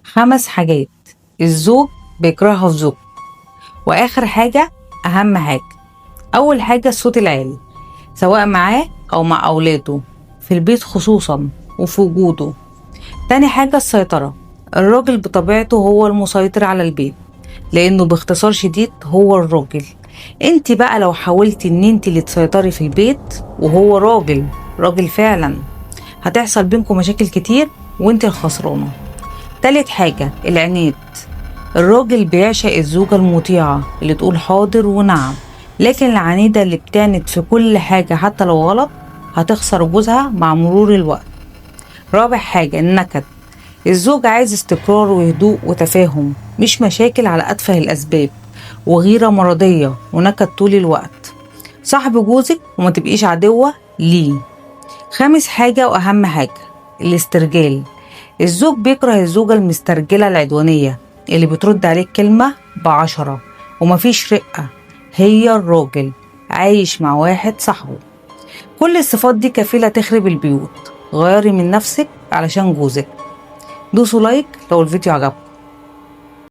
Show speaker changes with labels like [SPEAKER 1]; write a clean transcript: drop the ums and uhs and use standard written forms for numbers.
[SPEAKER 1] 5 حاجات الزوج بيكرهها في زوجته. واخر حاجة اهم حاجة، اول حاجة الصوت العالي سواء معاه او مع اولاده في البيت خصوصا وفي وجوده. تاني حاجة السيطرة، الراجل بطبيعته هو المسيطر على البيت لانه باختصار شديد هو الراجل. انت بقى لو حاولتي ان انت اللي تسيطري في البيت وهو راجل فعلا، هتحصل بينكم مشاكل كتير وانت الخسرانة. تالت حاجة العناد، الراجل بيعشق الزوجة المطيعة اللي تقول حاضر ونعم، لكن العنيدة اللي بتعند في كل حاجة حتى لو غلط هتخسر جوزها مع مرور الوقت. رابع حاجة النكد، الزوج عايز استقرار وهدوء وتفاهم، مش مشاكل على أتفه الأسباب وغيرة مرضية ونكد طول الوقت. صاحب جوزك وما تبقيش عدوة ليه. خامس حاجة وأهم حاجة الاسترجال، الزوج بيكره الزوجة المسترجلة العدوانية اللي بترد عليك كلمة ب10 ومفيش رقة. هي الراجل عايش مع واحد صاحبه. كل الصفات دي كفيلة تخرب البيوت. غيري من نفسك علشان جوزك. دوسوا لايك لو الفيديو عجبكم.